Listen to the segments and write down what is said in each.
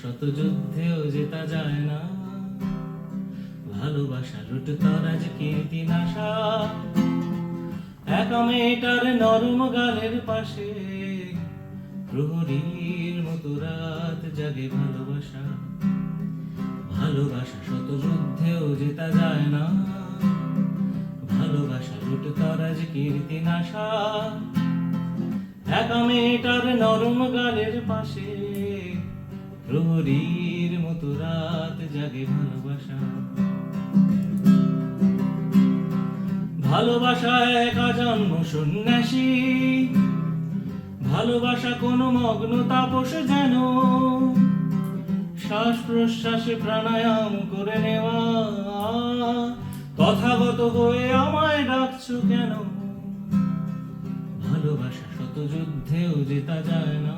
শত যুদ্ধেও জেতা যায় না, ভালোবাসা লুটতরাজ কীর্তি নাশা। একা মেয়েটার নরম গালের পাশে প্রহরীর মতো রাত জাগে ভালোবাসা। ভালোবাসা শত যুদ্ধেও জেতা যায় না, ভালোবাসা লুটতরাজ কীর্তি নাশা। একা মেয়েটার নরম গালের পাশে প্রহরীর মতো রাত জাগে ভালোবাসা। ভালোবাসা একা জন্ম সন্ন্যাসী, ভালোবাসা কোনো মগ্ন তাপস যেন, শ্বাস প্রশ্বাসে প্রাণায়াম করে নেওয়া। তথাগত হয়ে আমায় ডাকছো কেন? ভালোবাসা শত যুদ্ধেও জেতা যায় না,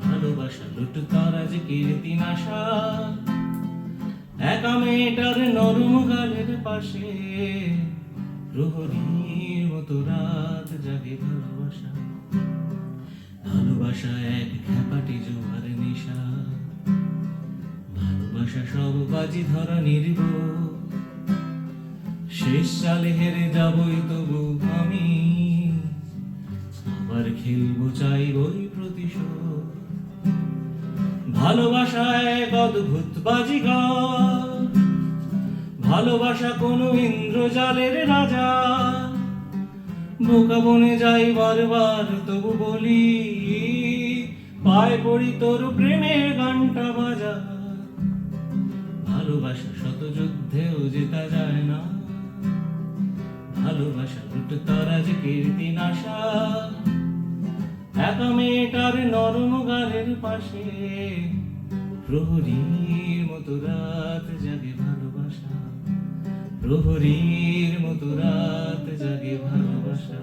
ভালোবাসা লুটতরাজ কীর্তি নাশা। একা মেয়েটার নরম গালের পাশে প্রহরীর মতো রাত জাগে ভালোবাসা। ভালোবাসা এক খ্যাপাটি জোয়ার নেশা, ভালোবাসা সব বাজি ধরা নির্বোধ। শেষ চালে হেরে যাবই তবু আমি, আবার খেলবো চাইবই প্রতিশোধ। ভালোবাসা এক অদ্ভুত বাজিঘর, ভালোবাসা কোনো ইন্দ্রজালের রাজা। বোকা বনে যাই বারবার তবু বলি, পায়ে পড়ি তোর প্রেমের গানটা বাজা। ভালোবাসা শত যুদ্ধেও জেতা যায় না, ভালোবাসা লুটতরাজ কীর্তি নাশা। একা মেয়েটার নরম গালের পাশে প্রহরীর মতো রাত জাগে ভালোবাসা, প্রহরীর মতো রাত জাগে ভালোবাসা।